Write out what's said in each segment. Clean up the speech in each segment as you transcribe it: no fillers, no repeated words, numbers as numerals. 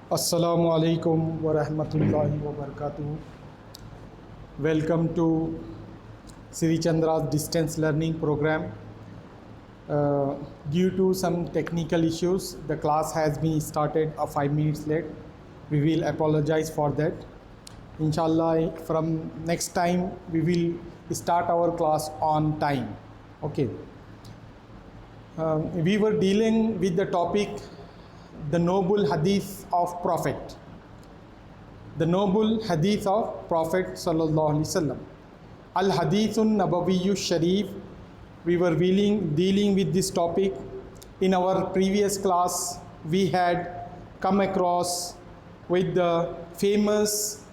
Assalamu alaikum wa rahmatullahi wa barakatuh. Welcome to Sri Chandra's distance learning program. Due to some technical issues, the class has been started 5 minutes late. We will apologize for that. Inshallah, from next time we will start our class on time. Okay. We were dealing with the topic the noble hadith of Prophet. The noble hadith of Prophet sallallahu alaihi wasallam. Al hadithun nabawiyyu sharif. We were dealing with this topic. In our previous class, we had come across with the famous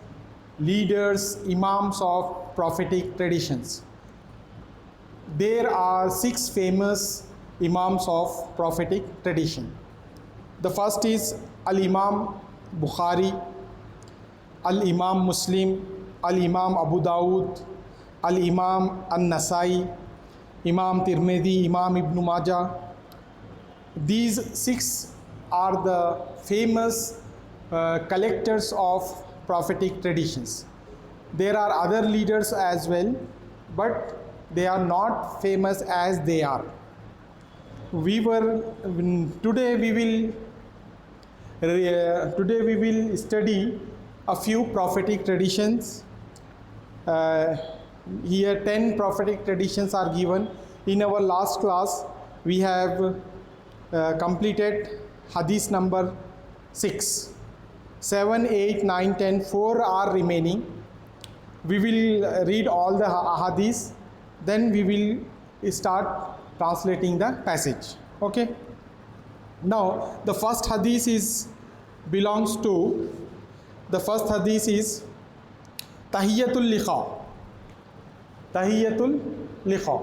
leaders, imams of prophetic traditions. There are 6 famous imams of prophetic tradition. The first is Al-Imam Bukhari, Al-Imam Muslim, Al-Imam Abu Dawud, Al-Imam An-Nasai, Imam Tirmidhi, Imam Ibn Majah. These 6 are the famous collectors of prophetic traditions. There are other leaders as well, but they are not famous as they are. Today we will study a few prophetic traditions. Here 10 prophetic traditions are given. In our last class, we have completed hadith number 6. 7, 8, 9, 10, 4 are remaining. We will read all the hadiths, then we will start translating the passage. Okay. Now the first hadith is Tahiyyatul Liqa. Tahiyyatul Liqa.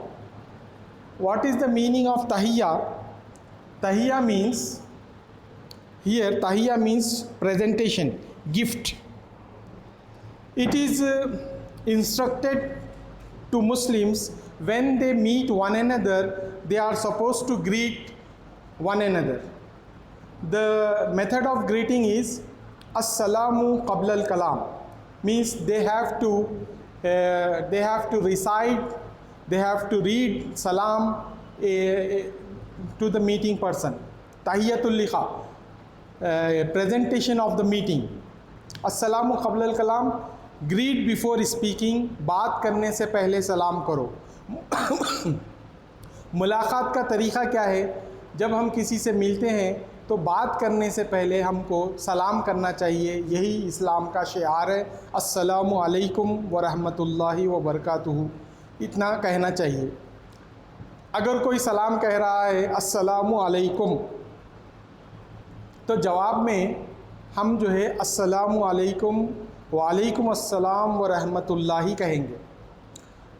What is the meaning of tahiyya? Tahiyya means presentation, gift. It is instructed to Muslims when they meet one another, they are supposed to greet one another. The method of greeting is Assalamu qabla al-kalam, means they have to recite, they have to read salam to the meeting person. Tahiyyatul Liqa, presentation of the meeting. Assalamu qabla al-kalam, greet before speaking, बात करने से पहले सलाम करो. मुलाकात का तरीक़ा क्या है? जब हम किसी से मिलते हैं तो बात करने से पहले हमको सलाम करना चाहिए. यही इस्लाम का शिआर है. अस्सलामु अलैकुम व रहमतुल्लाहि व बरकातुहू, इतना कहना चाहिए. अगर कोई सलाम कह रहा है अस्सलामु अलैकुम, तो जवाब में हम जो है अस्सलामु अलैकुम व अलैकुम अस्सलाम व रहमतुल्लाहि कहेंगे.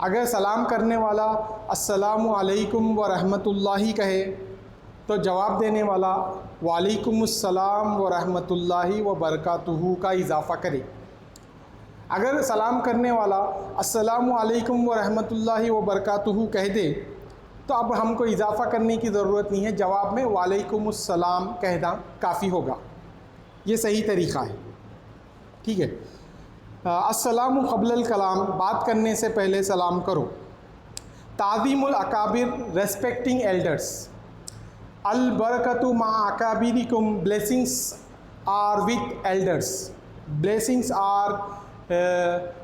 अगर सलाम करने वाला अस्सलामु अलैकुम व रहमतुल्लाहि कहे तो जवाब देने वाला वालेकुमुस्सलाम व रहमतुल्लाहि व बरकातुहू का इजाफ़ा करे. अगर सलाम करने वाला अस्सलामु अलैकुम व रहमतुल्लाहि व बरकातुहू कह दे तो अब हमको इजाफ़ा करने की ज़रूरत नहीं है, जवाब में वालेकुमुस्सलाम कहना काफ़ी होगा. ये सही तरीक़ा है. ठीक है. अस्सलामु क़ब्लल कलाम, बात करने से पहले सलाम करो. ताज़ीमुल अकाबिर, रेस्पेक्टिंग एल्डर्स. अल बरकतु मा अकाबिरिकुम, blessings are with elders. Blessings are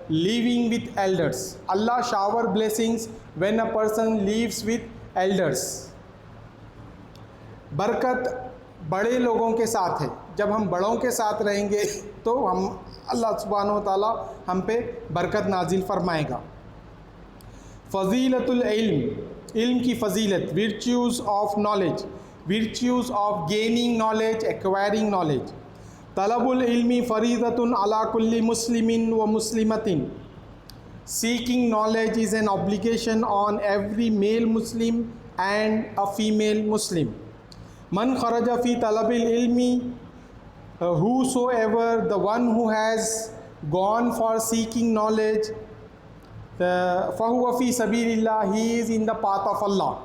living with elders. Allah shower blessings when a person lives with elders. बरकत बड़े लोगों के साथ है. जब हम बड़ों के साथ रहेंगे तो हम अल्लाह सुब्हानहु व तआला हम पे बरकत नाजिल फरमाएगा. फ़ज़ीलतुल इल्म, इल्म की फ़जीलत. virtues of knowledge, virtues of gaining knowledge, acquiring knowledge. तलबुल इल्मी फ़रीज़तुन अला कुल्ली मुस्लिमिन व मुस्लिमतिन. Seeking knowledge is an obligation on every male Muslim and a female Muslim. Man kharaja fi talabil ilmi, whosoever, the one who has gone for seeking knowledge, fahuwa fi sabilillah, he is in the path of Allah,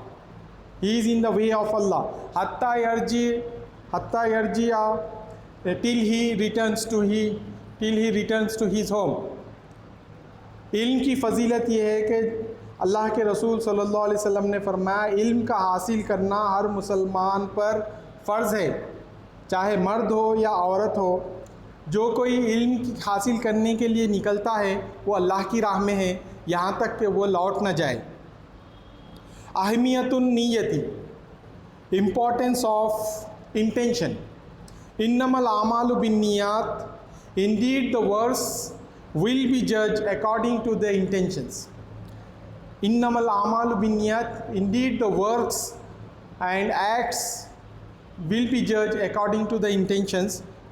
he is in the way of Allah. Hatta yarji'a till he returns to his home. علم کی فضیلت یہ ہے کہ اللہ کے رسول صلی اللہ علیہ وسلم نے فرمایا علم کا حاصل کرنا ہر مسلمان پر فرض ہے، چاہے مرد ہو یا عورت ہو. جو کوئی علم حاصل کرنے کے لیے نکلتا ہے وہ اللہ کی راہ میں ہے یہاں تک کہ وہ لوٹ نہ جائے. اہمیت النیتی، امپورٹنس آف انٹینشن. انما الاعمال بالنیات، indeed the works will be judged according to the intentions. انما الاعمال بالنیات، indeed the works and acts will be judged according to the intentions.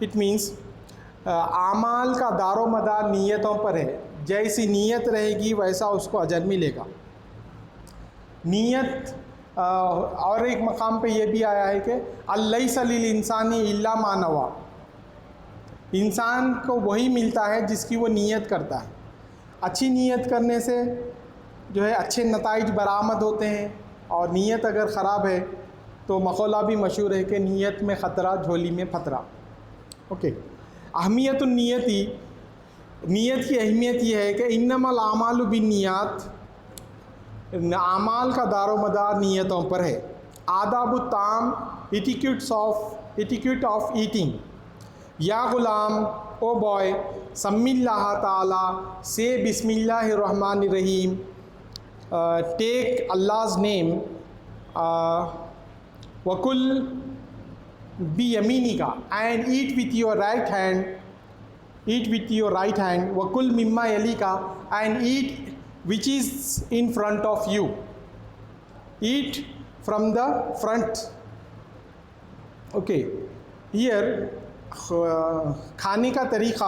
It means اعمال کا دار و مدار نیتوں پر ہے، جیسی نیت رہے گی ویسا اس کو اجر ملے گا. نیت اور ایک مقام پہ یہ بھی آیا ہے کہ الیس للانسان الا ما نویٰ، انسان کو وہی ملتا ہے جس کی وہ نیت کرتا ہے. اچھی نیت کرنے سے جو ہے اچھے نتائج برآمد ہوتے ہیں، اور نیت اگر خراب ہے تو مقولہ بھی مشہور ہے کہ نیت میں خطرہ جھولی میں پھترا. اوکے. اہمیت النیتی، نیت کی اہمیت یہ ہے کہ انما الاعمال بالنیات، اعمال کا دار و مدار نیتوں پر ہے. آداب الطعام، ایٹیکیوٹ آف ایٹنگ. یا غلام، او بوائے، سمی اللہ تعالی، سے بسم اللہ الرحمن الرحیم، ٹیک Allah's name. وَكُلْ بِيَمِينِكَ, and eat with your right hand. وَكُلْ مِمَّا يَلِيكَ, and eat which is in front of you. Eat from the front. Okay. Here کھانے کا طریقہ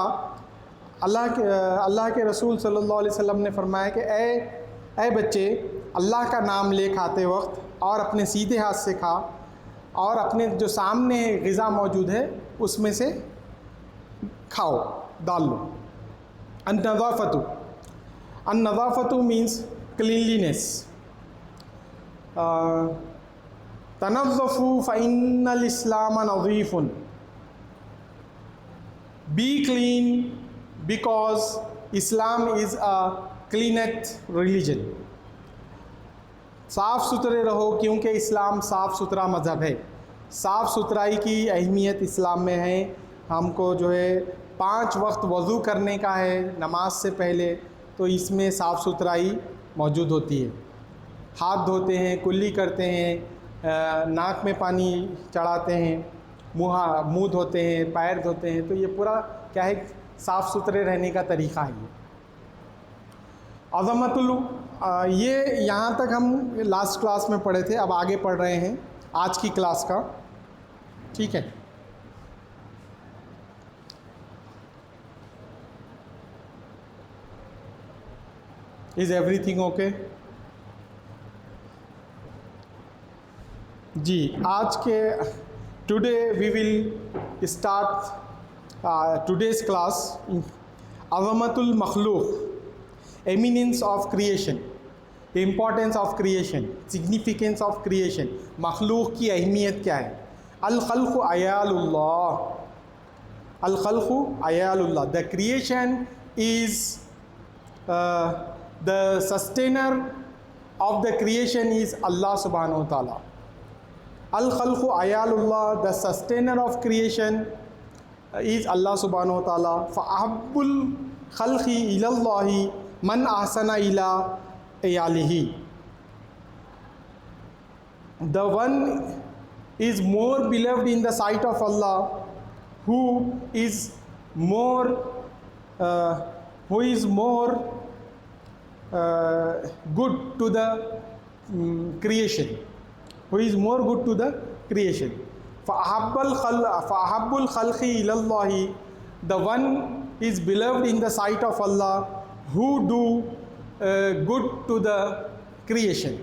اللہ کے رسول صلی اللہ علیہ وسلم نے فرمایا کہ اے بچے، اللہ کا نام لے کھاتے وقت اور اپنے سیدھے ہاتھ سے کھا، اور اپنے جو سامنے غذا موجود ہے اس میں سے کھاؤ، ڈال لو. النظافت مینس کلینلینس. تنظفوا فإن الإسلام نظیف. Be clean because Islam is a cleanest religion. صاف ستھرے رہو کیونکہ اسلام صاف ستھرا مذہب ہے. صاف ستھرائی کی اہمیت اسلام میں ہے. ہم کو جو ہے 5 وقت وضو کرنے کا ہے نماز سے پہلے، تو اس میں صاف ستھرائی موجود ہوتی ہے. ہاتھ دھوتے ہیں، کلی کرتے ہیں، ناک میں پانی چڑھاتے ہیں، منہ دھوتے ہیں، پیر دھوتے ہیں. تو یہ پورا کیا ہے، صاف ستھرے رہنے کا طریقہ ہے. یہ عظمت یہ یہاں تک ہم لاسٹ کلاس میں پڑھے تھے، اب آگے پڑھ رہے ہیں آج کی کلاس کا. ٹھیک ہے. Is everything okay? جی، آج کے today we will start today's class. عظمت المخلوق، eminence of creation, importance of creation, significance of creation. مخلوق کی اہمیت کیا ہے؟ الخلق عیال اللہ. الخلق عیال اللہ. The creation is the sustainer of the creation is Allah subhanahu wa ta'ala. Al-khalqu ayalullah, the sustainer of creation is Allah subhanahu wa ta'ala. فَأَحَبُّ الْخَلْقِ إِلَى اللَّهِ مَنْ أَحْسَنَ إِلَىٰ عِيَالِهِ. The one is more beloved in the sight of Allah who is more good to the creation, who is more good to the creation. فَأَحَبُّ الْخَلْقِ إِلَى اللَّهِ, the one is beloved in the sight of Allah who do good to the creation.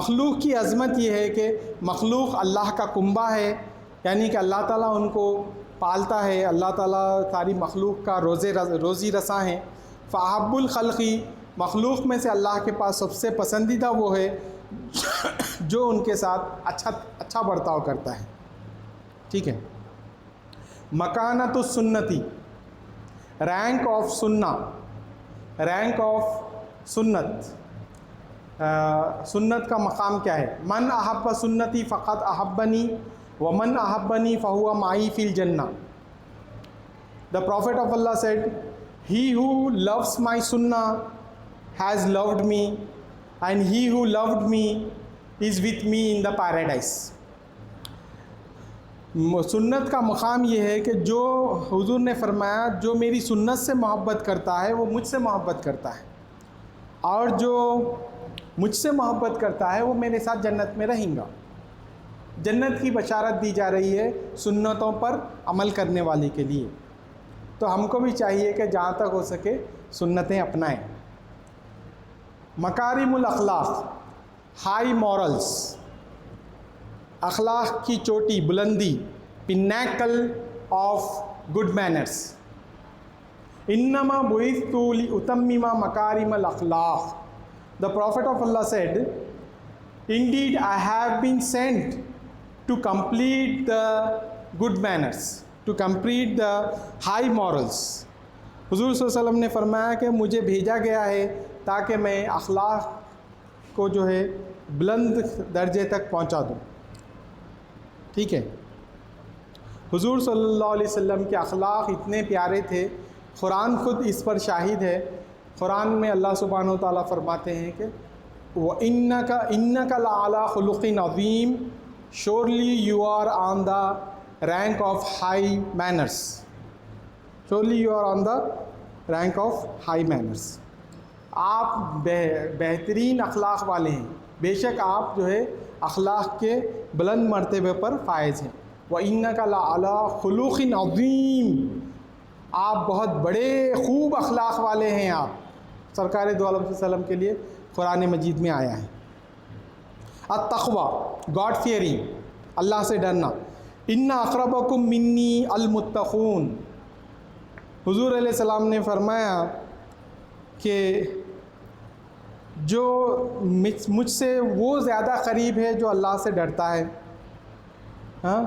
مخلوق کی عظمت یہ ہے کہ مخلوق اللہ کا کنبہ ہے، یعنی کہ اللہ تعالیٰ ان کو پالتا ہے، اللہ تعالیٰ ساری مخلوق کا روزی رساں ہے. فَأَحَبُّ الْخَلْقِ، مخلوق میں سے اللہ کے پاس سب سے پسندیدہ وہ ہے جو ان کے ساتھ اچھا برتاؤ کرتا ہے. ٹھیک ہے. مکانت السنتی، رینک آف سنہ، رینک آف سنت، سنت کا مقام کیا ہے؟ من احب سنتی فقط احبنی ومن احبنی فہو معی فی الجنہ. The Prophet of Allah said, he who loves my sunnah has loved me, and he who loved me is with me in the paradise. سنت کا مقام یہ ہے کہ جو حضور نے فرمایا جو میری سنت سے محبت کرتا ہے وہ مجھ سے محبت کرتا ہے، اور جو مجھ سے محبت کرتا ہے وہ میرے ساتھ جنت میں رہیں گا. جنت کی بشارت دی جا رہی ہے سنتوں پر عمل کرنے والے کے لیے. تو ہم کو بھی چاہیے کہ جہاں تک ہو سکے سنتیں اپنائیں. مکارم الاخلاق، ہائی مورلز، اخلاق کی چوٹی، بلندی، پینیکل آف گڈ مینرز. انما بعثت لاتمم مکارم الاخلاق. The Prophet of Allah said, indeed I have been sent to complete the good manners, to complete the high morals. حضور صلی اللہ علیہ وسلم نے فرمایا کہ مجھے بھیجا گیا ہے تاکہ میں اخلاق کو جو ہے بلند درجے تک پہنچا دوں. ٹھیک ہے. حضور صلی اللہ علیہ وسلم کے اخلاق اتنے پیارے تھے، قرآن خود اس پر شاہد ہے. قرآن میں اللہ سبحانہ وتعالیٰ فرماتے ہیں کہ وَإِنَّكَ لَعَلَىٰ خُلُقٍ عَظِيمٍ, surely you are on the rank of high manners. Surely you are on the rank of high manners. آپ بہترین اخلاق والے ہیں، بے شک آپ جو ہے اخلاق کے بلند مرتبے پر فائز ہیں. وَإِنَّكَ لَعَلَىٰ خُلُقٍ عَظِيمٍ, آپ بہت بڑے خوب اخلاق والے ہیں. آپ سرکار دو عالم صلی اللہ علیہ وسلم کے لیے قرآن مجید میں آیا ہے. التقوی، گاڈ فیئرنگ، اللہ سے ڈرنا. ان اقربکم منی المتقون. حضور علیہ السلام نے فرمایا کہ جو مجھ سے وہ زیادہ قریب ہے جو اللہ سے ڈرتا ہے. ہاں،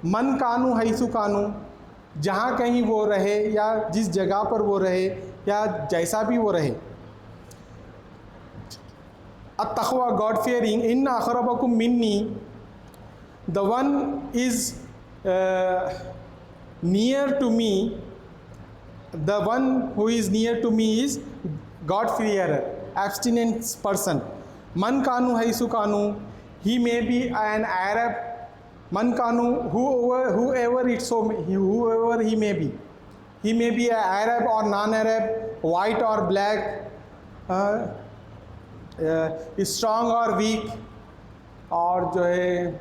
من کانو حیث کانو، جہاں کہیں وہ رہے یا جس جگہ پر وہ رہے یا جیسا بھی وہ رہے. التقوی، گاڈ فیئرنگ. ان اقربکم منی, the one is near to me, the one who is near to me is God fearer, abstinent person. Man kanu haisu kanu, he may be an Arab. Man kanu, whoever he may be. He may be an Arab or non-Arab, white or black, strong or weak, اور جو ہے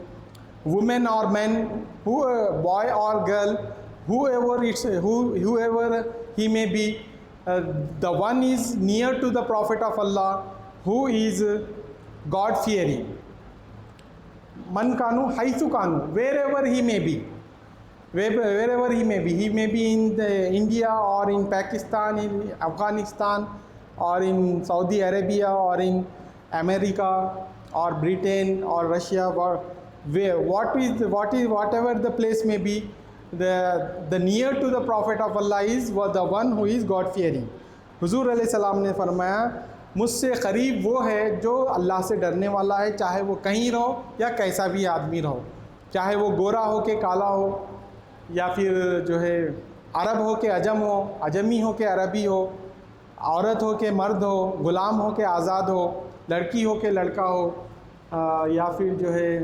women or men, boy or girl, whoever he may be, the one is near to the Prophet of Allah who is God fearing. Man kanu haisu kanu, wherever he may be. Wherever he may be in India or in Pakistan, in Afghanistan or in Saudi Arabia or in America or Britain or Russia, or whatever the place may be, the near to the Prophet of Allah is the one who is God fearing. حضور علیہ السلام نے فرمایا مجھ سے قریب وہ ہے جو اللہ سے ڈرنے والا ہے، چاہے وہ کہیں رہو یا کیسا بھی آدمی رہو، چاہے وہ گورا ہو کے کالا ہو، یا پھر جو ہے عرب ہو کے عجم ہو، عجمی ہو کے عربی ہو، عورت ہو کے مرد ہو، غلام ہو کے آزاد ہو، لڑکی ہو کے لڑکا ہو، یا پھر جو ہے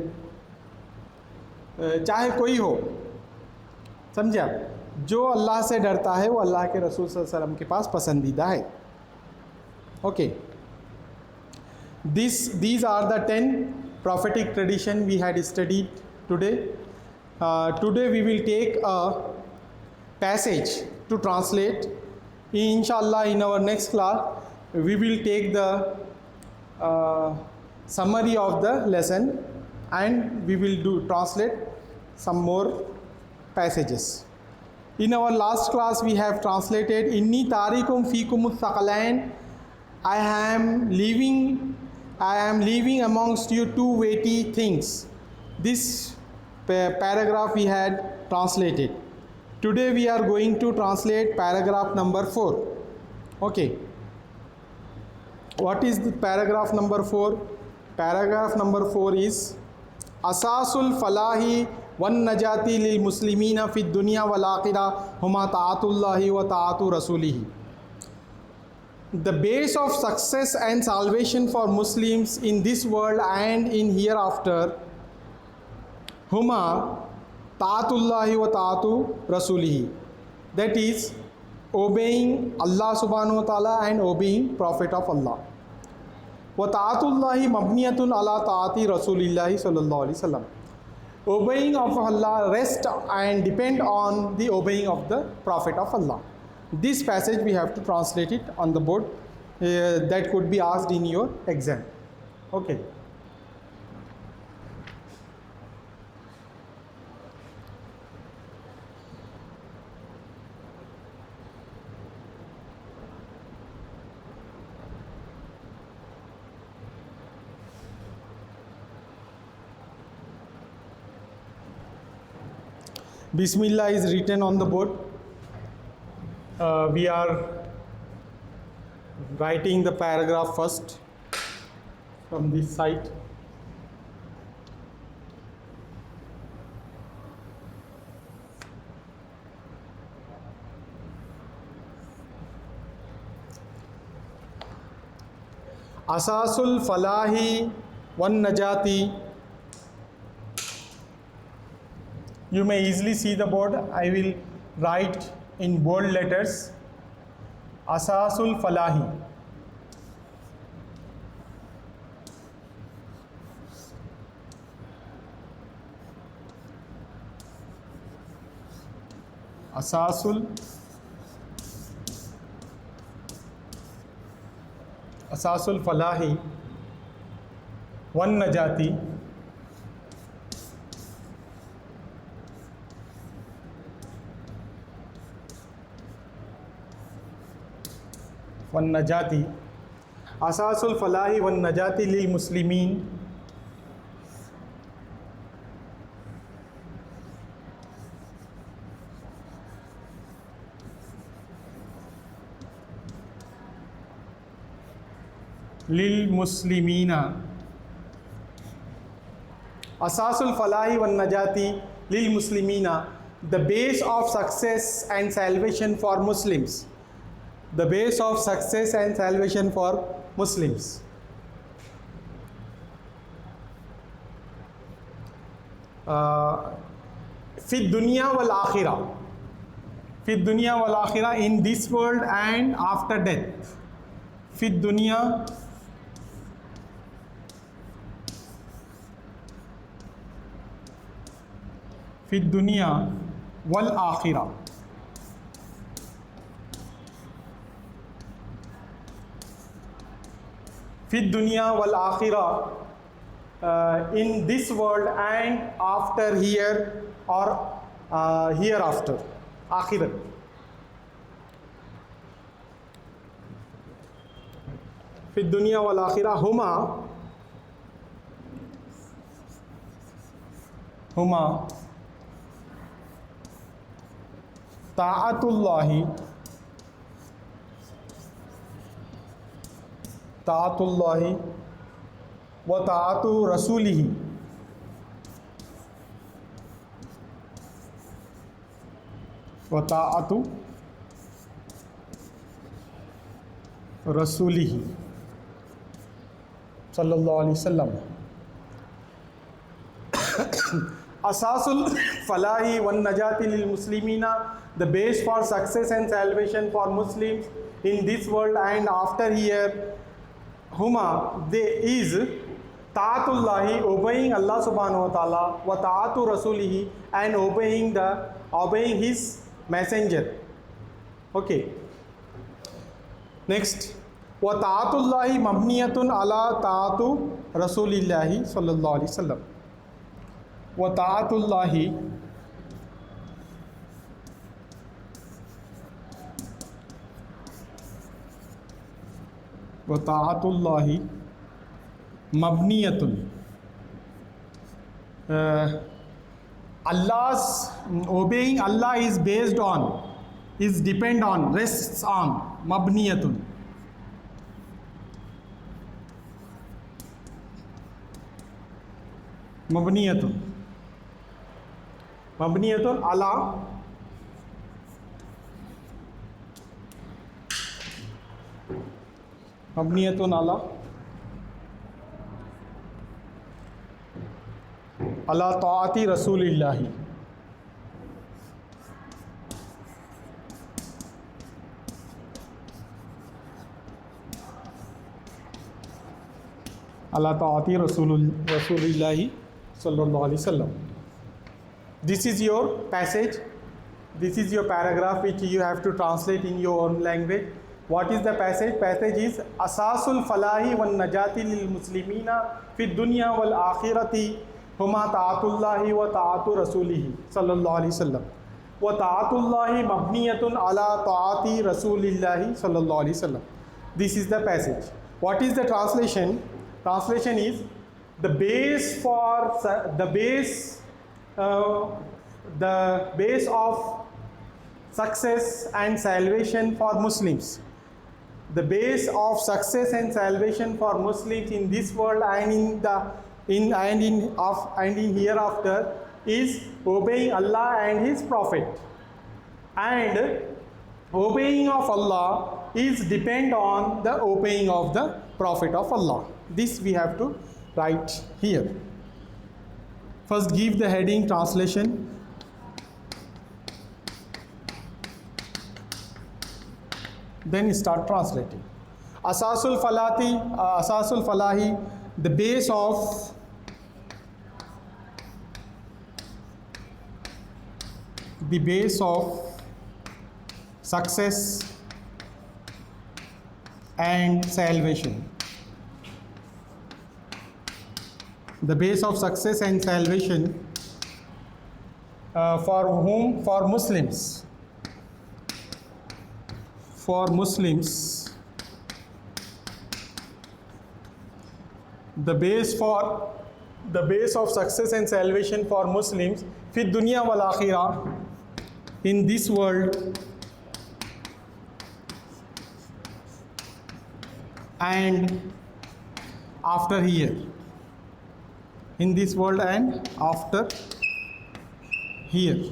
چاہے کوئی ہو. سمجھے آپ؟ جو اللہ سے ڈرتا ہے وہ اللہ کے رسول صلی اللہ علیہ وسلم کے پاس پسندیدہ ہے. Okay, these are the 10 prophetic tradition we had studied today. Today we will take a passage to translate. Inshallah, in our next class we will take the summary of the lesson and we will translate some more passages. In our last class we have translated inni tarikum fikum thaqalain, I am leaving amongst you two weighty things. This paragraph we had translated. Today we are going to translate paragraph number 4. Okay. What is the paragraph number 4? Paragraph number 4 is Asasul Falahi wan Najati lil Muslimina fi dunya wal akhirah huma ta'atullahi wa ta'atu rasulihi. The base of success and salvation for Muslims in this world and in hereafter huma ta'atullahi wa ta'atu rasulihi, that is obeying Allah subhanahu wa ta'ala and obeying Prophet of Allah. Wa ta'atullahi mabniyatun ala ta'ati rasulillahi sallallahu alaihi wasallam. Obeying of Allah rest and depend on the obeying of the Prophet of Allah. This passage we have to translate it on the board. That could be asked in your exam. Okay. Bismillah is written on the board. We are writing the paragraph first from this side. Asasul Falahi wan Najati. You may easily see the board. I will write in bold letters Asasul Falahi. Asasul Falahi wan Najati wan Najati. Asasul Falahi wan Najati lil Muslimin lil Muslimina. Asasul Falahi wan Najati lil Muslimina. The base of success and salvation for Muslims. The base of success and salvation for Muslims. Fi dunya wal akhirah. Fi dunya wal akhirah, in this world and after death. Fi dunya wal akhirah. Fi dunya wal akhirah, in this world and after here or hereafter. Akhirat. Fi dunya wal akhirah huma ta'atullahi wa ta'atu rasulihi. Wa ta'atu rasulihi sallallahu alaihi wasallam. Asasul Falahi wan Najati lil Muslimina. The base for success and salvation for Muslims in this world and after here. Huma, they is Ta'atullahi, obeying Allah subhanahu wa ta'ala, wa ta'atu rasulihi, and obeying his messenger. Okay. Next, wa ta'atullahi mabniyatun ala ta'atu rasulillahi sallallahu alaihi wasallam. Wa ta'atullahi mabniyatun Allah's obeying Allah is based on, is depend on, rests on, mabniyatun. Mabniyatun. Mabniyatun ala mabniyatun ala ta'ati Rasulillahi. Ala ta'ati Rasulillahi sallallahu alaihi wasallam. This is your passage. This is your paragraph which you have to translate in your own language. What is the passage? Passage is Asasul falahi wan najati lil muslimina fi dunya wal akhirati huma ta'atullahi wa ta'atu rasulihi sallallahu alaihi wasallam. Wa ta'atullahi mabniyatun ala ta'ati rasulillahi sallallahu alaihi wasallam. This is the passage. What is the translation? Translation is the base for the base of success and salvation for Muslims. The base of success and salvation for Muslims in this world and in hereafter is obeying Allah and His Prophet. And obeying of Allah is depend on the obeying of the Prophet of Allah. This we have to write here. First give the heading translation. Then start translating. Asasul falahi, the base of success and salvation. The base of success and salvation for whom? For Muslims. For Muslims. The base of success and salvation for Muslims fi dunya wal akhirah, in this world and after here. In this world and after here,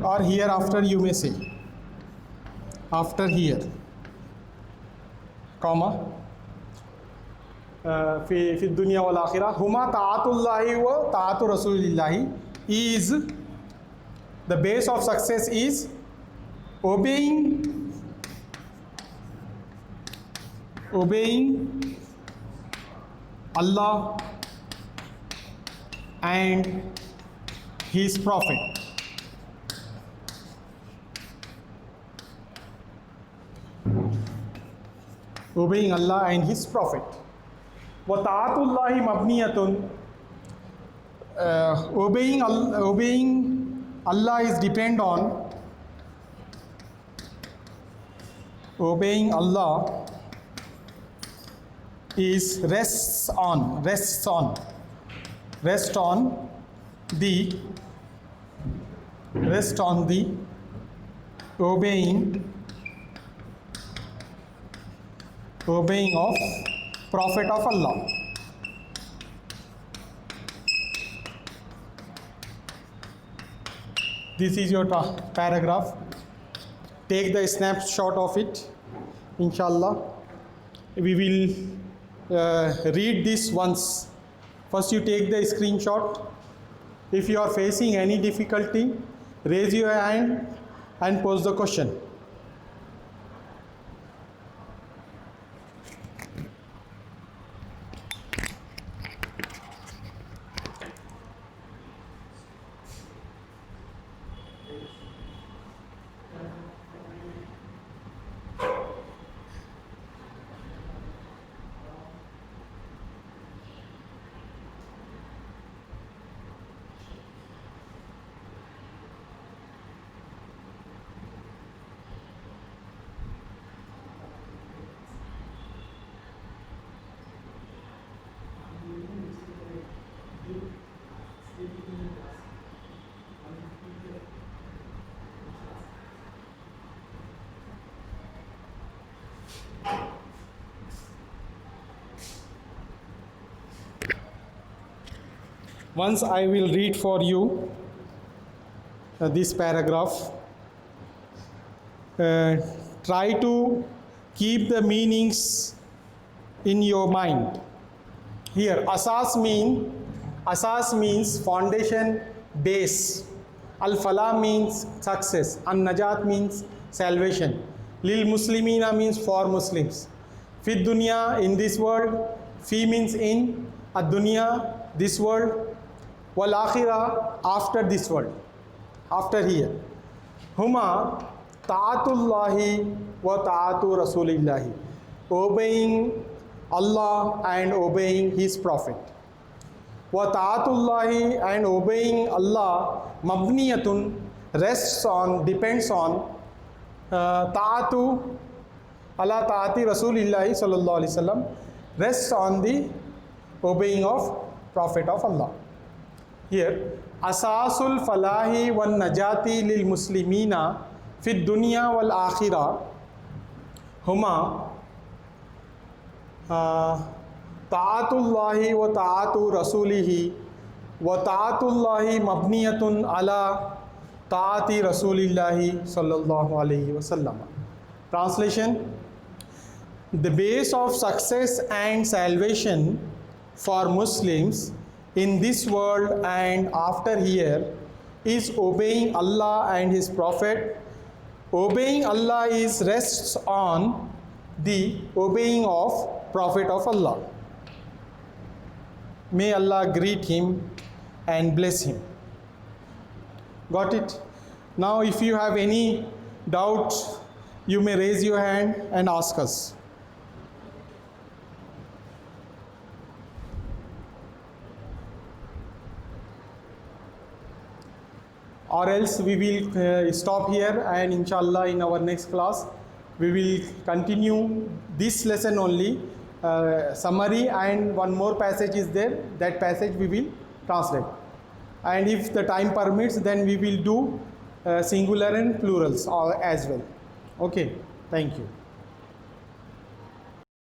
or hereafter you may say, after here, comma, fi dunya wal akhirah huma ta'atullahi wa ta'atu rasulillahi, is the base of success is obeying Allah and His Prophet. Obeying Allah and His Prophet. Wa ta'atullahi mabniyatun, obeying Allah is depend on, obeying Allah is rests on the obeying of Prophet of Allah. This is your paragraph. Take the snapshot of it. Inshallah, we will read this once. First you take the screenshot. If you are facing any difficulty, raise your hand and pose the question. Once I will read for you this paragraph. Try to keep the meanings in your mind. Here, asas means foundation, base. Al-falah means success. An-najat means salvation. Lil muslimina means for Muslims. Fid dunya, in this world. Fi means in. Ad-dunya, this world. Wal akhirah, after this world, after here. Huma ta'atullahi wa ta'atu rasulillahi, obeying Allah and obeying His Prophet. Wa ta'atullahi, and obeying Allah, mabniyatun, rests on, depends on, ta'atu ala ta'ati rasulillahi sallallahu alaihi wasallam, rests on the obeying of Prophet of Allah. Here, asasul falahi wan najati lil muslimina fid dunya wal akhirah huma ta'atullahi wa ta'atu rasulihi wa ta'atullahi mabniyatun ala ta'ati rasulillahi sallallahu alayhi wasallam. Translation: the base of success and salvation for Muslims in this world and after here is obeying Allah and His Prophet. Obeying Allah rests on the obeying of Prophet of Allah. May Allah greet him and bless him. Got it? Now if you have any doubt, you may raise your hand and ask us. Or else we will stop here, and inshallah in our next class we will continue this lesson only. Summary and one more passage is there. That passage we will translate. And if the time permits, then we will do singular and plurals as well. Okay, thank you.